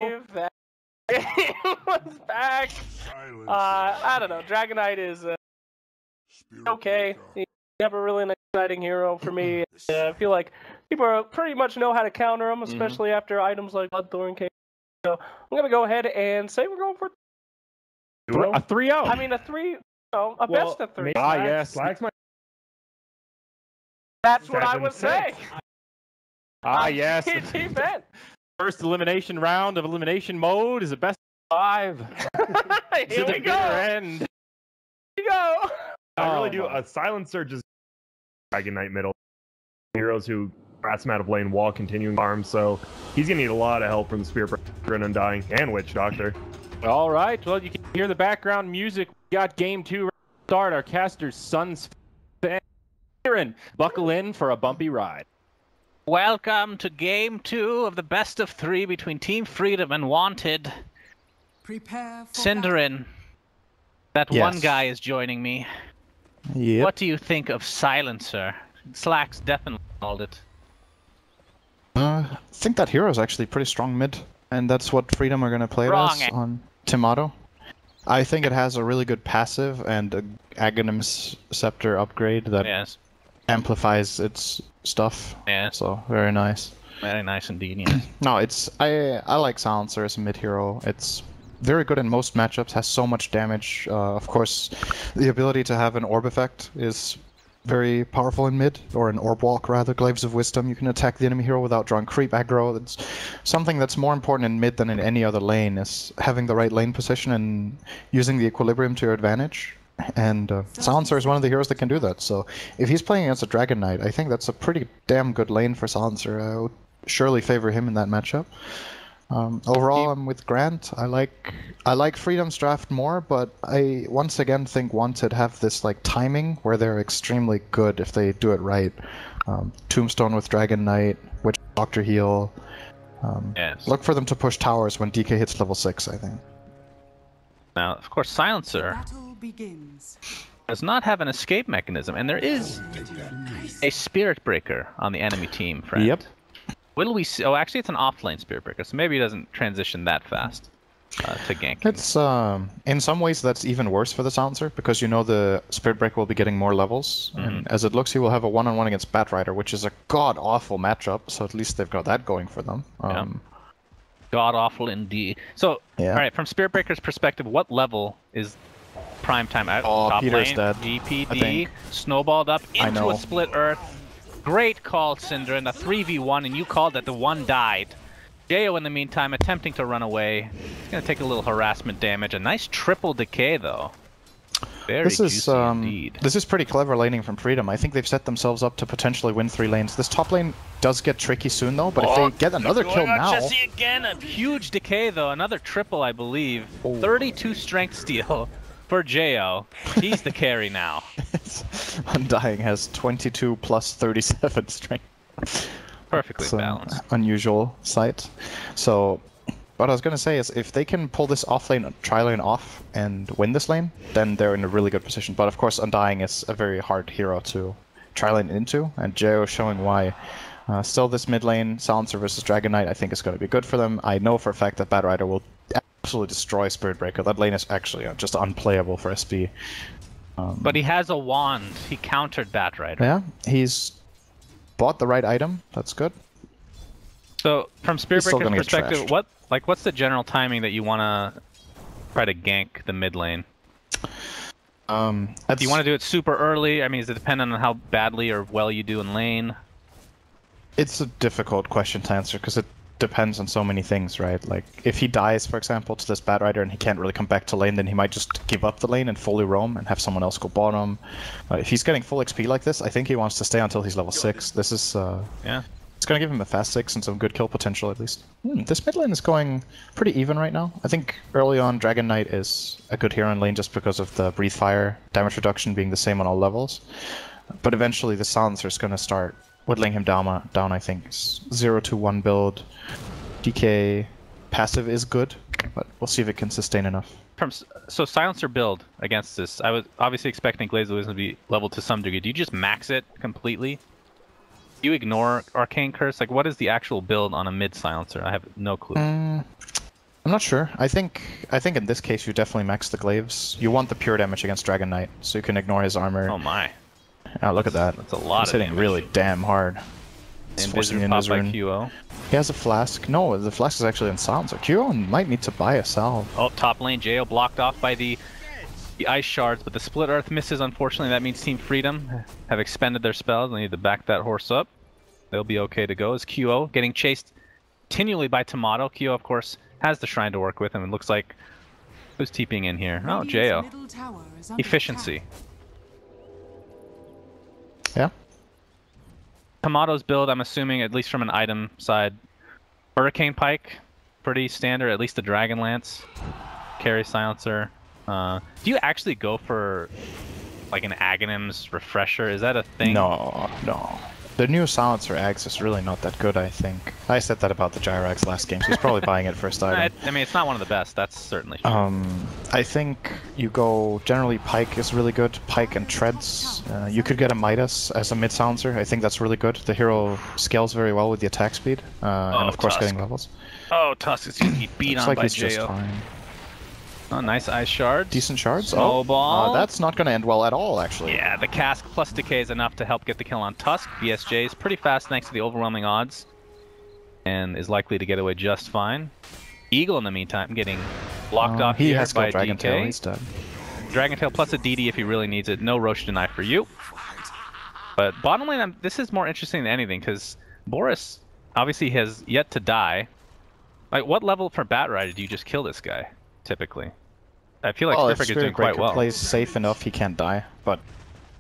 That game was back. I don't know. Dragonite is okay. He's never really an exciting hero for me. I feel like people pretty much know how to counter him, especially after items like Bloodthorn came. So I'm gonna go ahead and say we're going for a 3-0. I mean a 3. No, a best of 3. Yes. That's what I was saying. Yes. Event. First elimination round of Elimination Mode is a best of 5. Here we go. End. Here we go. I really do. A Silencer just Dragonite middle. Heroes who rats him out of lane while continuing farms, so he's gonna need a lot of help from the Spirit Breaker and Undying and Witch Doctor. All right. Well, you can hear the background music. We got game 2 right to start. Our caster's Sunsfan. Buckle in for a bumpy ride. Welcome to game 2 of the best of 3 between Team Freedom and Wanted. Prepare for Synderen. That one guy is joining me. Yep. What do you think of Silencer? Slacks definitely called it. I think that hero is actually pretty strong mid, and that's what Freedom are going to play it as on Timato. I think it has a really good passive and an Aghanim's Scepter upgrade that amplifies its stuff. Yeah. So very nice. Very nice indeed. Yeah. No, I like Silencer as a mid hero. It's very good in most matchups. Has so much damage. Of course, the ability to have an orb effect is very powerful in mid, or an orb walk rather. Glaives of Wisdom. You can attack the enemy hero without drawing creep aggro. It's something that's more important in mid than in any other lane. Is having the right lane position and using the equilibrium to your advantage. And Silencer is one of the heroes that can do that. So if he's playing against a Dragon Knight, I think that's a pretty damn good lane for Silencer. I would surely favor him in that matchup. Overall, I'm with Grant. I like Freedom's draft more, but I once again think Wanted have this like timing where they're extremely good if they do it right. Tombstone with Dragon Knight, Witch Doctor heal. Look for them to push towers when DK hits level 6, I think. Now, of course, Silencer does not have an escape mechanism, and there is a Spirit Breaker on the enemy team, friend. Yep. Will we see? Oh, actually, it's an offlane Spirit Breaker, so maybe it doesn't transition that fast to gank. It's in some ways that's even worse for the Silencer because you know the Spirit Breaker will be getting more levels, and as it looks, he will have a one-on-one against Batrider, which is a god-awful matchup. So at least they've got that going for them. God-awful indeed. So, all right, from Spirit Breaker's perspective, what level is prime time out? Top Peter's lane, dead. GPD, snowballed up into a split earth. Great call, Synderen, a 3v1, and you called that the one died. Jo, in the meantime, attempting to run away. He's going to take a little harassment damage. A nice triple decay, though. Very juicy indeed. This is pretty clever laning from Freedom. I think they've set themselves up to potentially win 3 lanes. This top lane does get tricky soon, though, but if they get another kill now... Jesse again, a huge decay, though. Another triple, I believe. 32 strength steal for Jo. He's the carry now. Undying has 22 plus 37 strength. Perfectly balanced. Unusual sight. So, what I was going to say is, if they can pull this offlane tri-lane off and win this lane, then they're in a really good position. But of course, Undying is a very hard hero to tri-lane into, and Jo showing why. Still, this mid lane, Silencer versus Dragon Knight, I think is going to be good for them. I know for a fact that Batrider will absolutely destroy Spirit Breaker. That lane is actually just unplayable for SB. But he has a wand. He countered Batrider. Yeah, he's bought the right item. That's good. So, from Spirit Breaker's perspective, what's the general timing that you want to try to gank the mid lane? Do you want to do it super early? I mean, is it dependent on how badly or well you do in lane? It's a difficult question to answer because it depends on so many things, right? Like, if he dies, for example, to this Batrider and he can't really come back to lane, then he might just give up the lane and fully roam and have someone else go bottom. If he's getting full XP like this, I think he wants to stay until he's level 6. This is, it's going to give him a fast 6 and some good kill potential at least. This mid lane is going pretty even right now. I think early on Dragon Knight is a good hero in lane just because of the Breathe Fire damage reduction being the same on all levels. But eventually the Silencer is going to start whittling him down, I think. 0-1 build. DK passive is good, but we'll see if it can sustain enough. So Silencer build against this, I was obviously expecting Glaives of Wisdom to be leveled to some degree. Do you just max it completely? Do you ignore Arcane Curse? Like, what is the actual build on a mid Silencer? I have no clue. I'm not sure. I think in this case you definitely max the glaives. You want the pure damage against Dragon Knight, so you can ignore his armor. Oh my. Oh, look at that. That's a lot He's of hitting damage. really damn hard. Invisible pop by QO. He has a flask. No, the flask is actually in Silencer. QO might need to buy a salve. Oh, top lane, Jo blocked off by the ice shards, but the split earth misses, unfortunately. That means Team Freedom have expended their spells. They need to back that horse up. They'll be okay to go. As QO getting chased continually by Tomato. QO, of course, has the shrine to work with, and it looks like who's TPing in here? Oh, Jo. Efficiency. Yeah. Tomato's build, I'm assuming, at least from an item side, Hurricane Pike, pretty standard, at least the Dragon Lance, carry Silencer. Do you actually go for like an Aghanim's Refresher? Is that a thing? No, no. The new Silencer Axe is really not that good, I think. I said that about the Gyrax last game, so he's probably buying it first item. I mean, it's not one of the best, that's certainly true. I think you go, generally Pike is really good, Pike and Treads. You could get a Midas as a mid-silencer, I think that's really good. The hero scales very well with the attack speed, and of course Tusk. getting levels. Oh, Tusk is going to get beat Looks on like by he's just Jo. fine. Oh, nice ice shards. Decent shards. Snowball. Oh, that's not going to end well at all, actually. Yeah, the cask plus decay is enough to help get the kill on Tusk. BSJ is pretty fast thanks to the overwhelming odds, and is likely to get away just fine. Eagle, in the meantime, getting blocked off he here has by got Dragon DK. Tail, he's dead. Dragon Tail plus a DD if he really needs it. No Roche deny for you. But bottom lane, this is more interesting than anything, because Boris obviously has yet to die. Like, what level for Bat Rider do you just kill this guy, typically? I feel like If Spirit Breaker is doing Spirit quite well. plays safe enough, he can't die. But,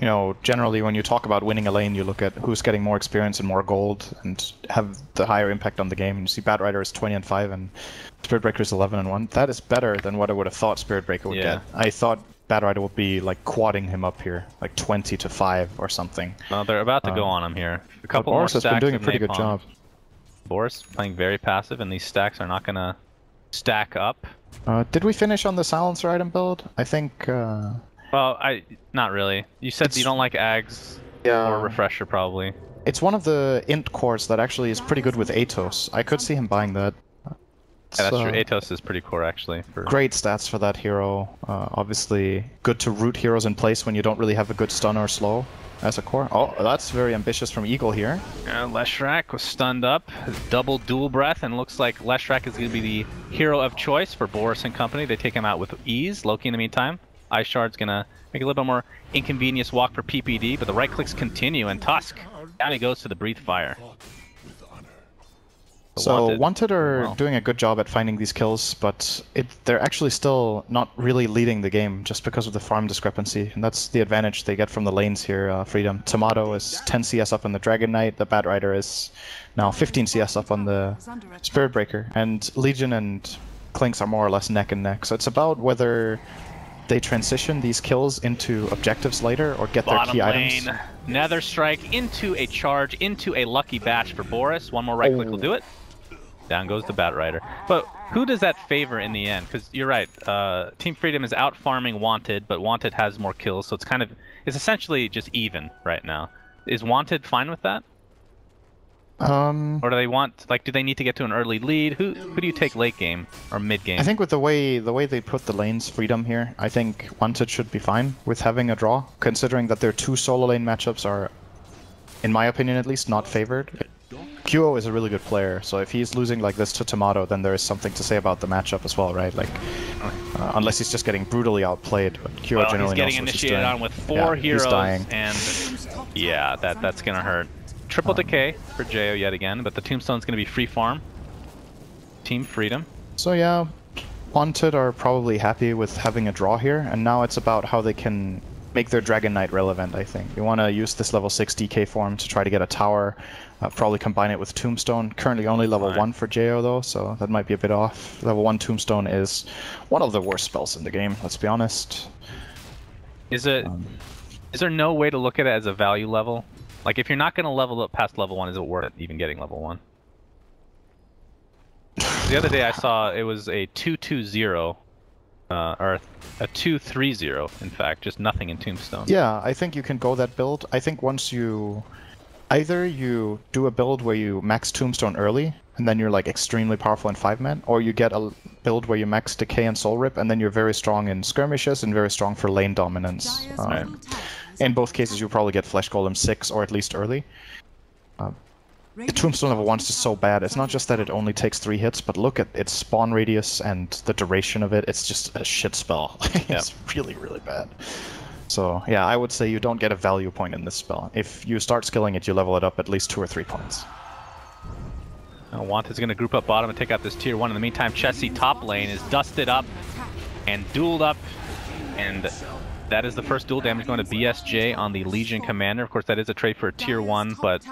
you know, generally when you talk about winning a lane, you look at who's getting more experience and more gold, and have the higher impact on the game. You see Bat Rider is 20 and 5, and Spirit Breaker is 11 and 1. That is better than what I would have thought Spirit Breaker would get. I thought Bat Rider would be like quadding him up here, like 20 to 5 or something. No, they're about to go on him here. A couple Boris more has been stacks doing a of pretty good napalm. job. Boris playing very passive, and these stacks are not going to stack up. Did we finish on the Silencer item build? I think... Well, not really. You said you don't like Ags or Refresher, probably. It's one of the int cores that actually is pretty good with Atos. I could see him buying that. Yeah, that's true. Atos is pretty core, actually. Great stats for that hero. Obviously, good to root heroes in place when you don't really have a good stun or slow as a core. Oh, that's very ambitious from Eagle here. Leshrac was stunned up. Double dual breath, and looks like Leshrac is going to be the hero of choice for Boris and company. They take him out with ease. Loki, in the meantime, Ice Shard's going to make a little bit more inconvenience walk for PPD, but the right clicks continue, and Tusk, down he goes to the Breathe Fire. So Wanted are doing a good job at finding these kills, but they're actually still not really leading the game just because of the farm discrepancy, and that's the advantage they get from the lanes here. Freedom. Tomato is 10 CS up on the Dragon Knight, the Bat Rider is now 15 CS up on the Spirit Breaker, and Legion and Clinks are more or less neck and neck, so it's about whether they transition these kills into objectives later or get their key items. Nether Strike into a charge, into a lucky bash for Boris. One more right click will do it. Down goes the Bat Rider. But who does that favor in the end? Because you're right, Team Freedom is out farming Wanted, but Wanted has more kills, so it's essentially just even right now. Is Wanted fine with that? Or do they do they need to get to an early lead? Who do you take late game or mid game? I think with the way they put the lanes Freedom here, I think Wanted should be fine with having a draw, considering that their two solo lane matchups are, in my opinion at least, not favored. QO is a really good player, so if he's losing like this to Tomato, then there is something to say about the matchup as well, right? Like, unless he's just getting brutally outplayed, but QO generally knows what he's doing. He's getting initiated on with 4 heroes, he's dying. And yeah, that's gonna hurt. Triple decay for Jo yet again, but the Tombstone's gonna be free farm. Team Freedom. So yeah, Wanted are probably happy with having a draw here, and now it's about how they can make their Dragon Knight relevant, I think. You want to use this level 6 DK form to try to get a tower, probably combine it with Tombstone. Currently only level 1 for Jo though, so that might be a bit off. Level 1 Tombstone is one of the worst spells in the game, let's be honest. Is there no way to look at it as a value level? Like, if you're not going to level up past level 1, is it worth it even getting level 1? The other day I saw it was a 2-2-0, or a 2-3-0, in fact, just nothing in Tombstone. Yeah, I think you can go that build. I think once either you do a build where you max Tombstone early, and then you're like extremely powerful in 5-man, or you get a build where you max Decay and Soul Rip, and then you're very strong in skirmishes and very strong for lane dominance. In both cases, you'll probably get Flesh Golem 6, or at least early. The Tombstone level 1 is just so bad. It's not just that it only takes 3 hits, but look at its spawn radius and the duration of it. It's just a shit spell. It's really, really bad. So yeah, I would say you don't get a value point in this spell. If you start skilling it, you level it up at least 2 or 3 points. Wanted's going to group up bottom and take out this tier 1. In the meantime, Chessie top lane is dusted up and dueled up, and that is the first duel damage going to BSJ on the Legion Commander. Of course, that is a trade for a tier 1, but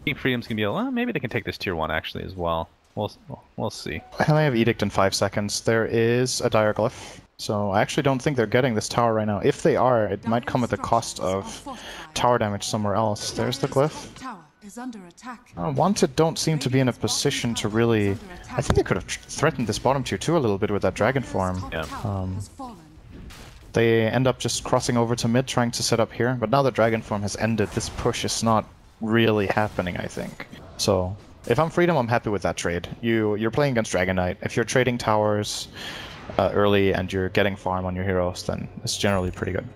Team Freedom's going to be able, well, maybe they can take this tier 1 actually as well. We'll see. I have Edict in 5 seconds. There is a Dire Glyph, so I actually don't think they're getting this tower right now. If they are, it might come at the cost of tower damage somewhere else. There's the Glyph. Wanted don't seem to be in a position to really... I think they could have threatened this bottom tier 2 a little bit with that Dragon form. Yeah. They end up just crossing over to mid, trying to set up here. But now the Dragon form has ended, this push is not really happening, I think. So, if I'm Freedom, I'm happy with that trade. You're playing against Dragon Knight. If you're trading towers early and you're getting farm on your heroes, then it's generally pretty good.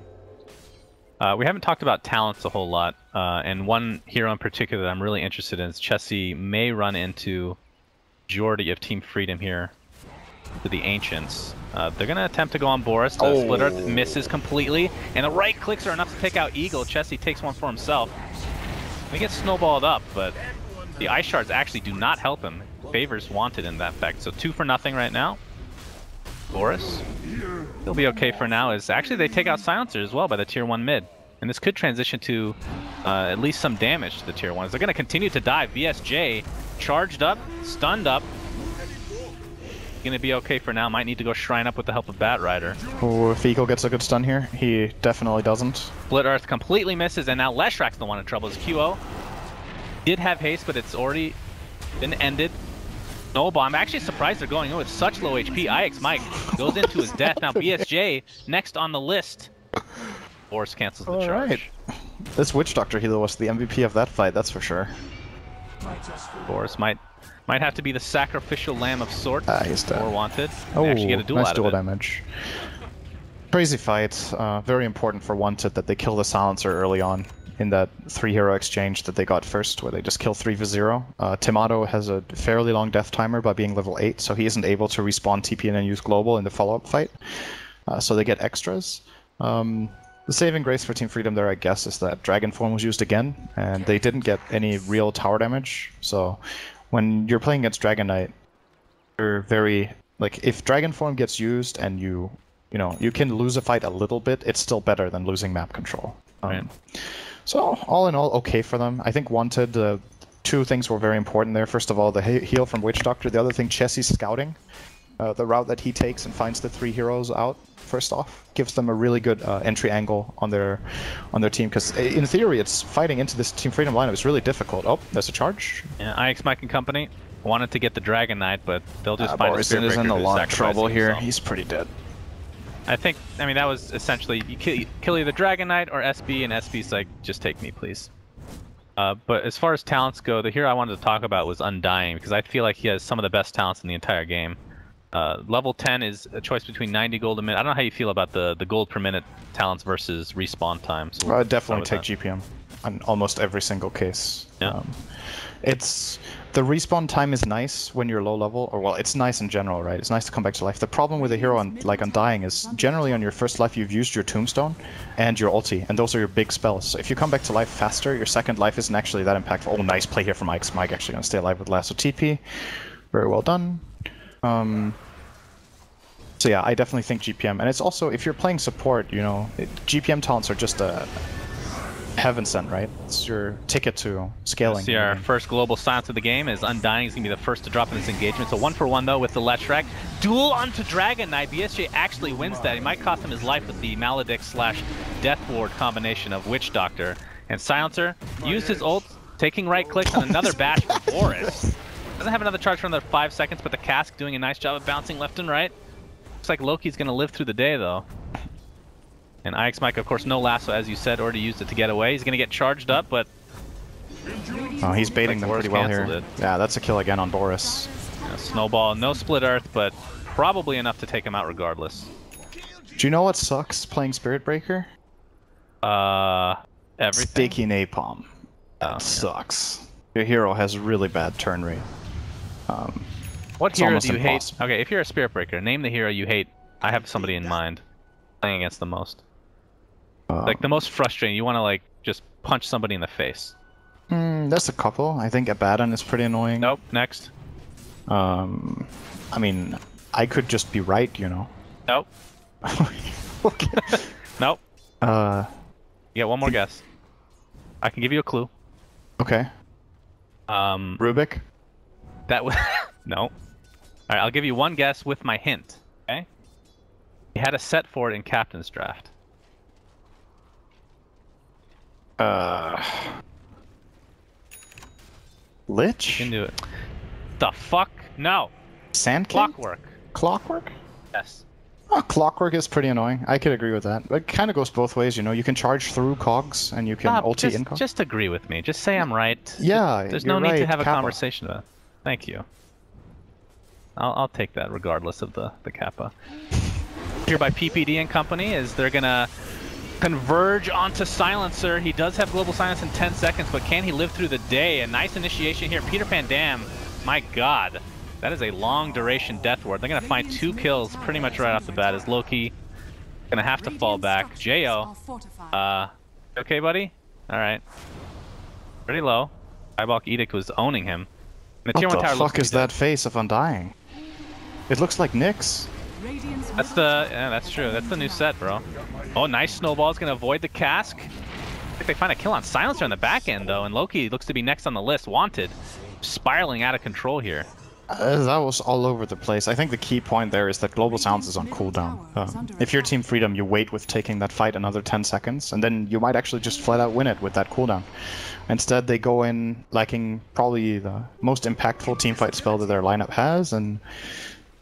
We haven't talked about talents a whole lot, and one hero in particular that I'm really interested in is Chessie may run into majority of Team Freedom here to the Ancients. They're going to attempt to go on Boris. The Split Earth misses completely, and the right clicks are enough to take out Eagle. Chessie takes one for himself. He gets snowballed up, but the Ice Shards actually do not help him. Favors Wanted in that fact. So 2 for nothing right now. Boris, he'll be okay for now, as actually they take out Silencer as well by the tier 1 mid. And this could transition to at least some damage to the tier 1s. They're going to continue to dive. VSJ charged up, stunned up. Going to be okay for now. Might need to go Shrine up with the help of Batrider. Oh, if Eagle gets a good stun here, he definitely doesn't. Split Earth completely misses, and now Leshrak's the one in trouble. His QO did have haste, but it's already been ended. Snowball. I'm actually surprised they're going in with such low HP. IX Mike goes into his death. Now BSJ next on the list. Boris cancels the charge. Right. This Witch Doctor healer was the MVP of that fight, that's for sure. Boris might have to be the sacrificial lamb of sorts. He's dead. Or Wanted. Oh, actually get a duel nice out dual of it. damage. Crazy fight. Very important for Wanted that they kill the Silencer early on in that 3-hero exchange that they got first, where they just kill 3 for 0. Timato has a fairly long death timer by being level 8, so he isn't able to respawn TP and then use Global in the follow-up fight. So they get extras. The saving grace for Team Freedom there, I guess, is that Dragon Form was used again, and they didn't get any real tower damage. So when you're playing against Dragon Knight, you're very... Like, if Dragon Form gets used and you can lose a fight a little bit, it's still better than losing map control. So, all in all, okay for them. I think Wanted, 2 things were very important there. First of all, the heal from Witch Doctor. The other thing, Chessie's scouting. The route that he takes and finds the 3 heroes out, first off, gives them a really good entry angle on their team. Because in theory, it's fighting into this Team Freedom lineup is really difficult. Oh, there's a charge. Yeah, IX Mike and company wanted to get the Dragon Knight, but they'll just find a Spirit Morrison is in a lot of trouble here. Himself. He's pretty dead. I mean, that was essentially, you kill either Dragon Knight or SB, and SB's like, just take me, please. But as far as talents go, the hero I wanted to talk about was Undying, because I feel like he has some of the best talents in the entire game. Level 10 is a choice between 90 gold a minute. I don't know how you feel about the gold per minute talents versus respawn time. So I'd definitely take GPM on almost every single case. Yeah. The respawn time is nice when you're low level, or well, it's nice in general, right? It's nice to come back to life. The problem with a hero like Undying is generally on your first life you've used your Tombstone and your ulti, and those are your big spells. So if you come back to life faster, your second life isn't actually that impactful. Oh, nice play here from Mike. Mike actually gonna stay alive with Lasso TP. Very well done. So yeah, I definitely think GPM, and it's also, if you're playing support, GPM talents are just a heaven sent, right? It's your ticket to scaling. See, our first global silence of the game is Undying is going to be the first to drop in this engagement. So 1 for 1 though with the Leshrak. Duel onto Dragon Knight. BSJ actually wins that. He might cost him his life with the Maledict / Death Ward combination of Witch Doctor. And Silencer used his ult, taking right clicks and another bash for Boris. Doesn't have another charge for another 5 seconds, but the Cask doing a nice job of bouncing left and right. Looks like Loki's going to live through the day though. And IX Mike, of course, no lasso, as you said, already used it to get away. He's going to get charged up, but Oh, he's baiting them pretty well here. It. Yeah, that's a kill again on Boris. Yeah, Snowball, no split earth, but probably enough to take him out regardless. Do you know what sucks playing Spirit Breaker? Everything. Sticky napalm. That sucks. Your hero has really bad turn rate. What hero do you hate? Okay, if you're a Spirit Breaker, name the hero you hate. I have somebody in mind. Playing against the most. Like the most frustrating. You want to like just punch somebody in the face. That's a couple. I think Abaddon is pretty annoying. Nope. Next. I mean, I could just be right, you know. Nope. Okay. Nope. You get one more guess. I can give you a clue. Okay. Rubik? That was no. Alright, I'll give you one guess with my hint. Okay? He had a set for it in Captain's Draft. Lich? You can do it. The fuck? No. Sand King? Clockwork. Clockwork? Yes. Oh, Clockwork is pretty annoying. I could agree with that. It kind of goes both ways, you know. You can charge through cogs, and you can ulti in cogs. Just agree with me. Just say I'm right. Yeah, There's no need to have a Kappa. conversation about it. Thank you. I'll take that regardless of the Kappa. Here by PPD and company is they're gonna converge onto Silencer. He does have global silence in 10 seconds, but can he live through the day? A nice initiation here. Peter Pan Dam, my god. That is a long duration death ward. They're gonna find 2 kills pretty much right off the bat as Loki gonna have to fall back. Jo, okay buddy? Alright. Pretty low. Eyeball Edict was owning him. What the fuck is that face of Undying? It looks like Nyx. That's the, yeah, that's true. That's the new set, bro. Oh, nice snowball. Is gonna avoid the cask. I think they find a kill on Silencer on the back end though, and Loki looks to be next on the list. Wanted, spiraling out of control here. That was all over the place. I think the key point there is that Global Silence is on cooldown. If you're Team Freedom, you wait with taking that fight another 10 seconds, and then you might actually just flat out win it with that cooldown. Instead, they go in lacking probably the most impactful teamfight spell that their lineup has, and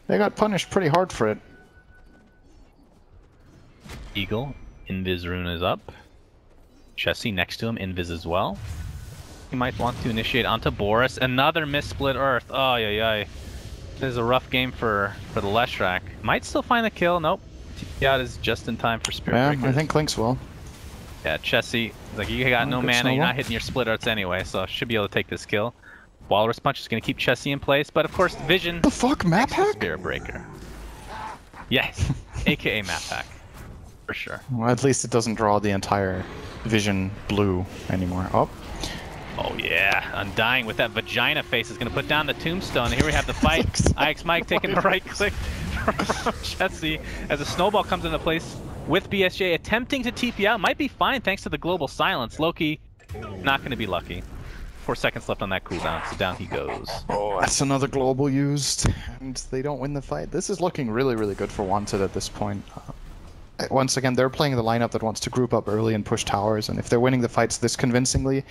they got punished pretty hard for it. Eagle, Invis rune is up. Chessie next to him, Invis as well. He might want to initiate onto Boris. Another missplit Earth. Oh, yeah. This is a rough game for the Leshrac. Might still find the kill. Nope. TP out is just in time for Spirit Breakers. I think Clinks will. Yeah, Chessie, like you got no mana, you're not hitting your split Earths anyway, so should be able to take this kill. Walrus Punch is going to keep Chessie in place, but of course Vision. The fuck, map hack? Spirit Breaker. Yes, aka map hack. For sure. Well, at least it doesn't draw the entire Vision blue anymore. Oh yeah, Undying with that vagina face is going to put down the tombstone. Here we have the fight. IX Mike taking the right click from Chessie as a snowball comes into place with BSJ attempting to TP out. Might be fine thanks to the global silence. Loki not going to be lucky. 4 seconds left on that cooldown, so down he goes. Oh, that's another global used, and they don't win the fight. This is looking really, really good for Wanted at this point. Once again, they're playing the lineup that wants to group up early and push towers, and if they're winning the fights this convincingly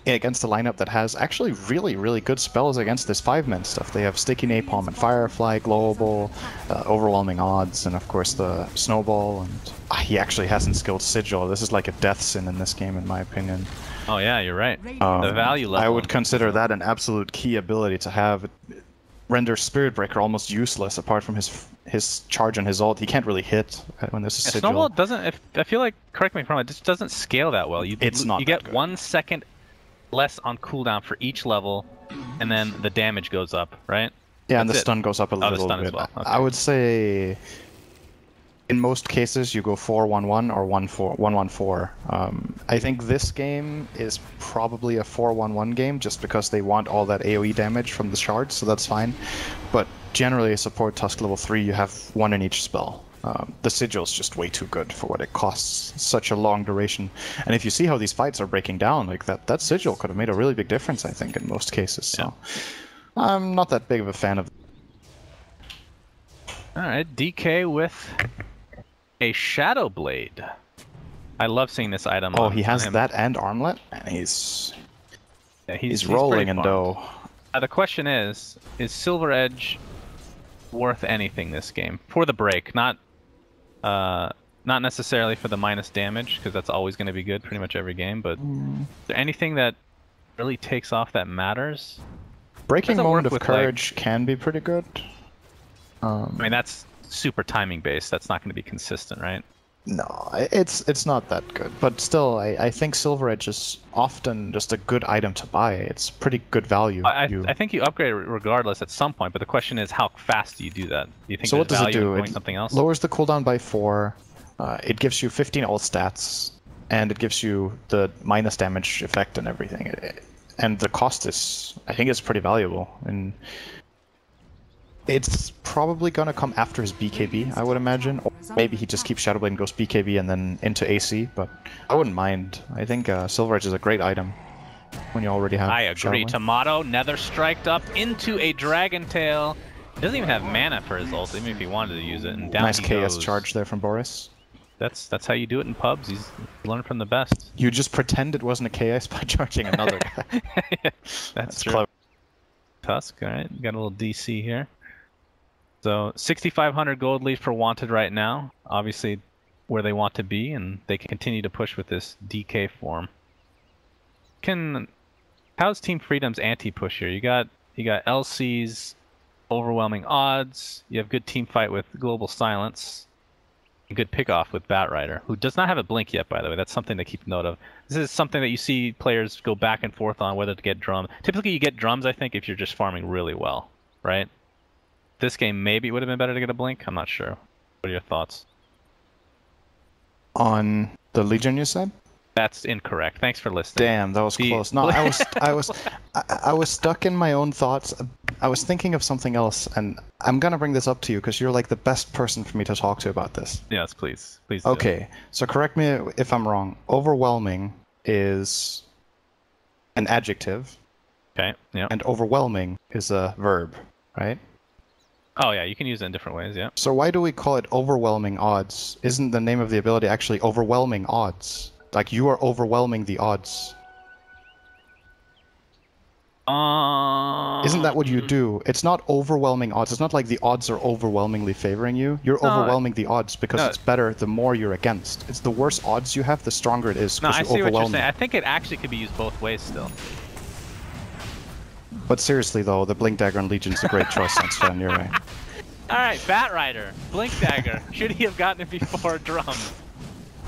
against a lineup that has actually really, really good spells against this 5-man stuff. They have Sticky Napalm and Firefly, Global, Overwhelming Odds, and of course the Snowball, and he actually hasn't skilled Sigil. This is like a death sin in this game, in my opinion. Oh yeah, you're right. The value level. I would consider that an absolute key ability to have. It renders Spirit Breaker almost useless apart from his charge and his ult. He can't really hit when there's a Sigil. Snowball doesn't, I feel like, correct me if I'm wrong, it just doesn't scale that well. You get good. 1 second less on cooldown for each level, and then the damage goes up, right? Yeah, and the stun goes up a little bit. As well. Okay. I would say in most cases you go 4-1-1 or 1-1-4. I think this game is probably a 4-1-1 game just because they want all that AoE damage from the shards, so that's fine. But generally, support Tusk level 3, you have 1 in each spell. The Sigil is just way too good for what it costs. Such a long duration. And if you see how these fights are breaking down, like that Sigil could have made a really big difference, I think, in most cases. So I'm not that big of a fan of. Alright, DK with a Shadow Blade. I love seeing this item. Oh, he has that and Armlet, and he's rolling in dough. The question is Silver Edge worth anything this game? For the break, not necessarily for the minus damage, because that's always going to be good pretty much every game, but is there anything that really takes off that matters. Breaking Doesn't Moment work of with, Courage can be pretty good. I mean, that's super timing based. That's not going to be consistent, right? No, it's not that good. But still, I think Silver Edge is often just a good item to buy. It's pretty good value. I think you upgrade it regardless at some point, but the question is, how fast do you do that? Do you think so what there's does it value do? in going It something else? lowers the cooldown by 4. It gives you 15 ult stats, and it gives you the minus damage effect and everything. And the cost is, I think, it's pretty valuable. And it's probably gonna come after his BKB, I would imagine. Or maybe he just keeps Shadowblade and goes BKB and then into AC, but I wouldn't mind. I think Silver Edge is a great item when you already have I agree. Shadowblade. Tomato, Nether Striked up into a Dragon Tail. He doesn't even have mana for his ult, even if he wanted to use it. And down Nice he KS goes. charge there from Boris. That's how you do it in pubs. He's learned from the best. You just pretend it wasn't a KS by charging another guy. That's true. clever. Tusk, alright, got a little DC here. So 6,500 gold leaf for Wanted right now. Obviously where they want to be, and they can continue to push with this DK form. How's Team Freedom's anti-push here? You got LC's overwhelming odds, you have good team fight with Global Silence, a good pick-off with Batrider, who does not have a blink yet, by the way. That's something to keep note of. This is something that you see players go back and forth on, whether to get drum. Typically you get drums, I think, if you're just farming really well, right? This game, maybe it would have been better to get a blink. I'm not sure. What are your thoughts? On the Legion, you said? That's incorrect. Thanks for listening. Damn, that was close. No, I was stuck in my own thoughts. I was thinking of something else, and I'm gonna bring this up to you because you're like the best person for me to talk to about this. Yes, please. Please do. Okay, so correct me if I'm wrong. Overwhelming is an adjective. Okay, yeah. And overwhelming is a verb, right? Oh yeah, you can use it in different ways, yeah. So why do we call it overwhelming odds? Isn't the name of the ability actually overwhelming odds? Like, you are overwhelming the odds. Isn't that what you do? It's not overwhelming odds. It's not like the odds are overwhelmingly favoring you. You're overwhelming the odds because it's better the more you're against. It's the worse odds you have, the stronger it is. No, I see what you're saying. Them. I think it actually could be used both ways still. But seriously though, the Blink Dagger and Legion's a great choice, Sunsfan, you're right. Alright, Batrider, Blink Dagger. Should he have gotten it before Drum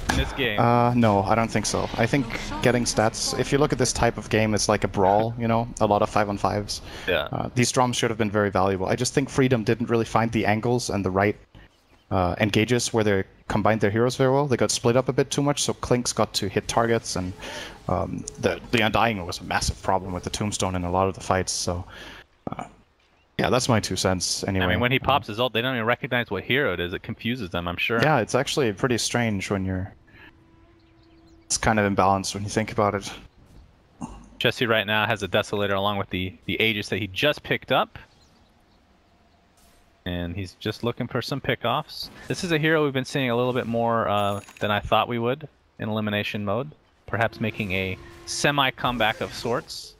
in this game? No, I don't think so. I think getting stats, if you look at this type of game, it's like a brawl, you know? A lot of 5-on-5s. Yeah. These drums should have been very valuable. I just think Freedom didn't really find the angles and the right engages where they combined their heroes very well. They got split up a bit too much, so Clinks got to hit targets, and the Undying was a massive problem with the Tombstone in a lot of the fights, so... yeah, that's my 2 cents anyway. I mean, when he pops his ult, they don't even recognize what hero it is. It confuses them, I'm sure. Yeah, it's actually pretty strange when you're... It's kind of imbalanced when you think about it. Jesse right now has a Desolator along with the Aegis that he just picked up. And he's just looking for some pickoffs. This is a hero we've been seeing a little bit more than I thought we would in Elimination Mode. Perhaps making a semi-comeback of sorts.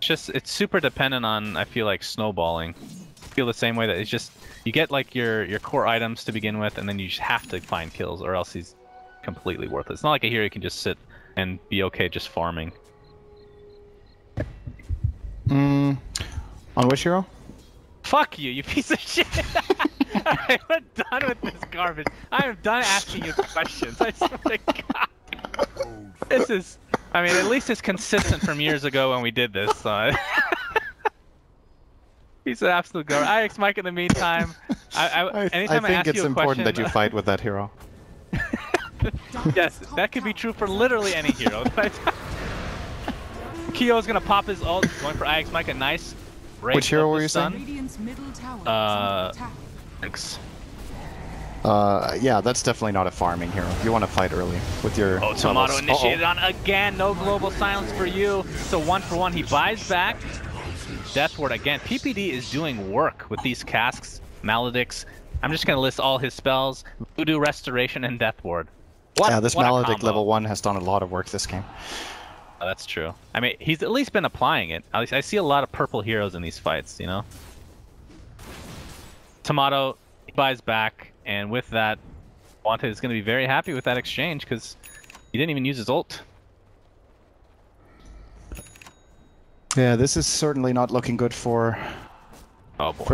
It's super dependent on, I feel like, snowballing. I feel the same way that it's just, you get like your core items to begin with, and then you just have to find kills, or else he's completely worthless. It's not like a hero you can just sit and be okay just farming. On which hero? Fuck you, you piece of shit! Alright, we're done with this garbage. I am done asking you questions. I swear to God. This is... I mean, at least it's consistent from years ago when we did this. So he's an absolute garbage. IX Mike, in the meantime, I think it's important that you fight with that hero. Yes, that could be true for literally any hero. Kyo's gonna pop his ult, going for IX Mike, a nice break. Which hero were you saying? Thanks. Yeah, that's definitely not a farming hero. You want to fight early with your... Oh, Tomato initiated on again. No Global Silence for you. So 1-for-1. He buys back. Deathward again. PPD is doing work with these casks, Maledicts. I'm just going to list all his spells. Voodoo, Restoration, and Deathward. Yeah, this Maledict level 1 has done a lot of work this game. Oh, that's true. I mean, he's at least been applying it. At least I see a lot of purple heroes in these fights, you know? Tomato buys back. And with that, Wanted is going to be very happy with that exchange because he didn't even use his ult. Yeah, this is certainly not looking good for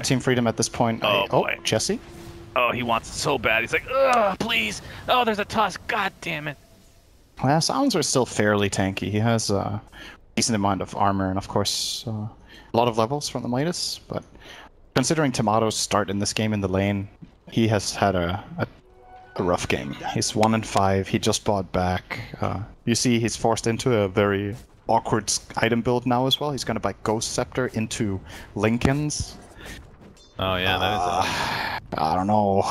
Team Freedom at this point. Oh, boy. Jesse? Oh, he wants it so bad. He's like, ugh, please. Oh, there's a toss. God damn it. Well, Silencer is still fairly tanky. He has a decent amount of armor and, of course, a lot of levels from the Midas. But considering Tomato's start in this game in the lane, he has had a rough game. He's 1-5. He just bought back. You see, he's forced into a very awkward item build now as well. He's going to buy Ghost Scepter into Lincoln's. Oh yeah, that is. I don't know.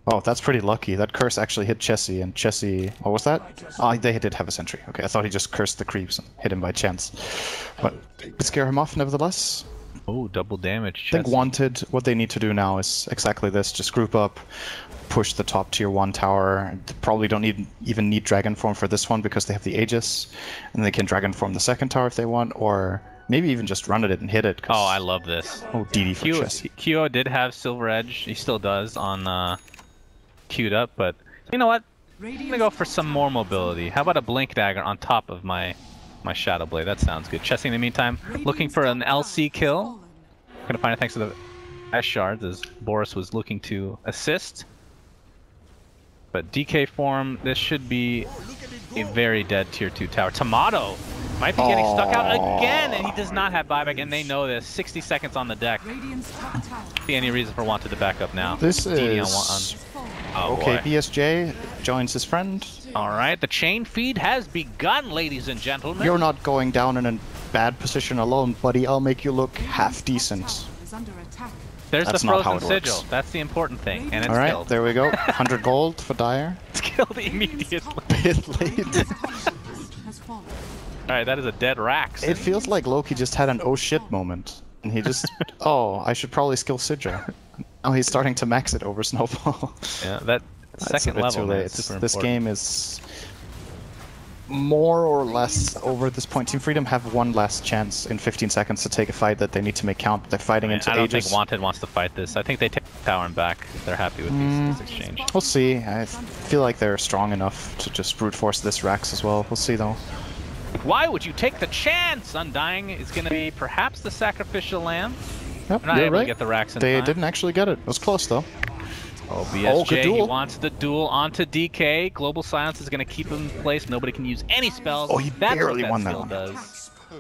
Oh, that's pretty lucky. That curse actually hit Chessie, and Chessie... What was that? Oh, they did have a sentry. Okay, I thought he just cursed the creeps and hit him by chance. But it scare him off nevertheless. Oh, double damage. I think Wanted, what they need to do now is exactly this. Just group up, push the top tier 1 tower. They probably don't even need Dragon Form for this one because they have the Aegis. And they can Dragon Form the second tower if they want, or... maybe even just run at it and hit it. Oh, I love this. Oh, DD for Chessie. Kyo did have Silver Edge. He still does on queued up, but you know what? I'm gonna go for some more mobility. How about a Blink Dagger on top of my Shadow Blade? That sounds good. Chessie, in the meantime, looking for an LC kill. Gonna find it thanks to the Ash Shards, as Boris was looking to assist. But DK form, this should be a very dead tier 2 tower. Tomato might be getting stuck out again, and he does not have buyback, and they know this. 60 seconds on the deck. See any reason for Wanted to back up now? This is... okay, boy. BSJ joins his friend. Alright, the chain feed has begun, ladies and gentlemen. You're not going down in a bad position alone, buddy. I'll make you look half decent. There's That's the not how frozen it sigil. works. That's the important thing, and it's Alright, killed. there we go. 100 gold for Dire. It's killed immediately. Bit late. Alright, that is a dead Rax. It feels like Loki just had an oh shit moment. And he just, oh, I should probably skill Sidra. Now he's starting to max it over Snowball. Yeah, that second That's a bit level, too late. man, super This important. game is more or less over at this point. Team Freedom have one last chance in 15 seconds to take a fight that they need to make count. They're fighting into I don't Aegis. think Wanted wants to fight this. I think they take the tower and back. They're happy with this exchange. We'll see. I feel like they're strong enough to just brute force this Rax as well. We'll see though. Why would you take the chance? Undying is going to be perhaps the sacrificial lamb. Yep, They're not you're able right. to get the Rax in They time. didn't actually get it. It was close though. Oh, good BSJ, he duel. wants the duel onto DK. Global Silence is going to keep him in place. Nobody can use any spells. Oh, he That's barely what won that that skill one.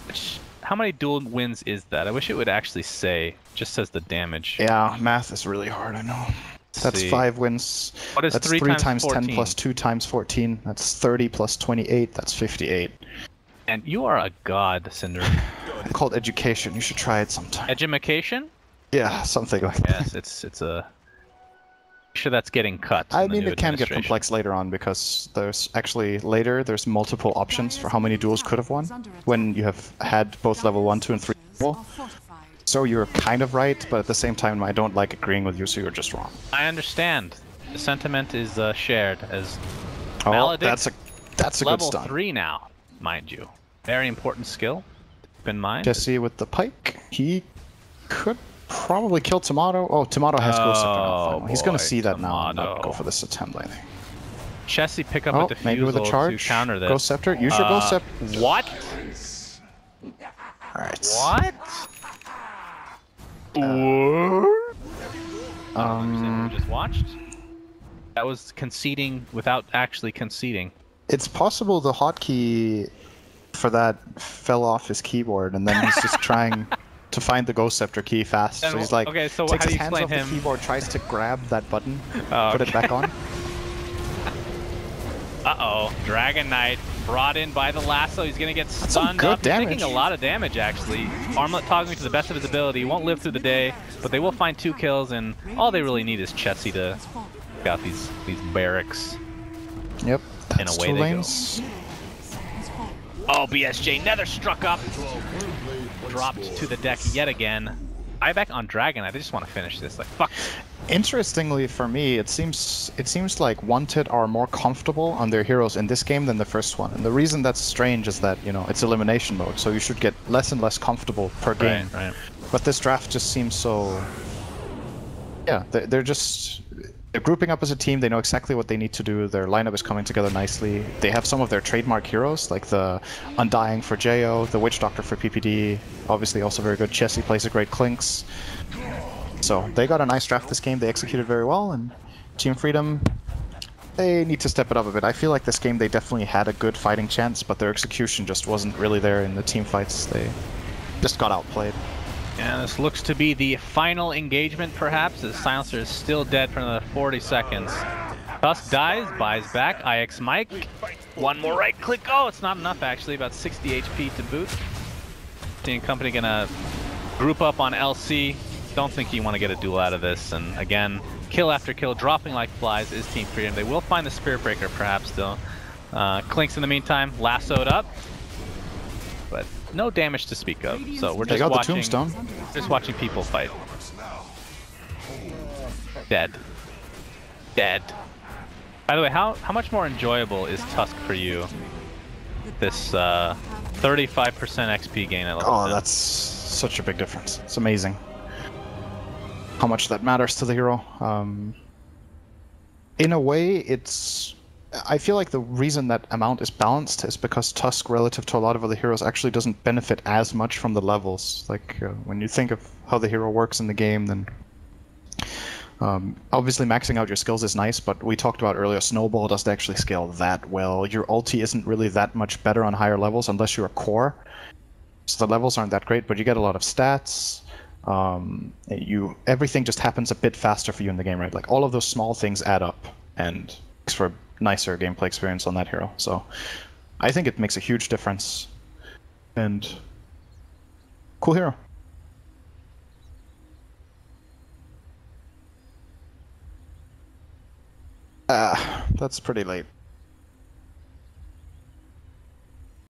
does. How many duel wins is that? I wish it would actually say. Just says the damage. Yeah, math is really hard, I know. That's 5 wins. What is That's 3 times 10 14? plus 2 times 14. That's 30 plus 28. That's 58. And you are a god, Synderen. It's called education. You should try it sometime. Edumacation? Yeah, something like that. Yes, it's a... Sure, that's getting cut. I in the mean, new it can get administration. complex later on because there's actually there's multiple options for how many duels could have won when you have had both level 1, 2, and 3. So you're kind of right, but at the same time, I don't like agreeing with you, so you're just wrong. I understand. The sentiment is shared as Oh, Maledict, that's a good level stun. 3 now, mind you. Very important skill. Keep in mind. Jesse with the pike. He could probably kill Tomato. Oh, Tomato has Ghost Scepter now. Finally. He's going boy, to see that now and Tomato. not go for this attempt, I think. Chessie pick up Oh, with the maybe with a charge. to counter this. Ghost Scepter. Use your Ghost Scepter. What? Alright. What? We just watched. That was conceding without actually conceding. It's possible the hotkey for that fell off his keyboard, and then he's just trying to find the Ghost Scepter key fast. And So he's like, okay, so takes how do his you hands explain off him? the keyboard, tries to grab that button, Oh, put it back on. Uh-oh. Dragon Knight brought in by the lasso. He's going to get stunned good up. He's taking damage. a lot of damage, actually. Armlet toggling to the best of his ability. He won't live through the day, but they will find 2 kills, and all they really need is Chessie to pick out these barracks. Yep. And That's away 2 they go. lanes. Oh, BSJ Nether struck up. Dropped to the deck yet again. Buyback on Dragon. I just want to finish this. Like, fuck. Interestingly for me, it seems like Wanted are more comfortable on their heroes in this game than the first one. And the reason that's strange is that, you know, it's elimination mode, so you should get less and less comfortable per game. Right. But this draft just seems so... Yeah, they're just... they're grouping up as a team. They know exactly what they need to do. Their lineup is coming together nicely. They have some of their trademark heroes, like the Undying for Jo, the Witch Doctor for PPD. Obviously, also very good. Chessie plays a great Clinks. So they got a nice draft this game. They executed very well, and Team Freedom, they need to step it up a bit. I feel like this game they definitely had a good fighting chance, but their execution just wasn't really there in the team fights. They just got outplayed. And this looks to be the final engagement, perhaps, as Silencer is still dead for another 40 seconds. Tusk dies, buys back, IX Mike. One more right click. Oh, it's not enough, actually. About 60 HP to boot. Team Company gonna group up on LC. Don't think you want to get a duel out of this. And again, kill after kill, dropping like flies is Team Freedom. They will find the Spirit Breaker, perhaps, though. Clinks in the meantime, lassoed up. But no damage to speak of, so we're just watching. The tombstone. Just watching people fight. Dead. Dead. By the way, how much more enjoyable is Tusk for you? This 35% XP gain at level 10. That's such a big difference. It's amazing how much that matters to the hero. In a way, it's. I feel like the reason that amount is balanced is because Tusk, relative to a lot of other heroes, actually doesn't benefit as much from the levels. Like, when you think of how the hero works in the game, then obviously maxing out your skills is nice, but we talked about earlier, Snowball doesn't actually scale that well. Your ulti isn't really that much better on higher levels unless you're a core. So the levels aren't that great, but you get a lot of stats. Everything just happens a bit faster for you in the game, right? Like, all of those small things add up, and for nicer gameplay experience on that hero. So I think it makes a huge difference. And cool hero. That's pretty late.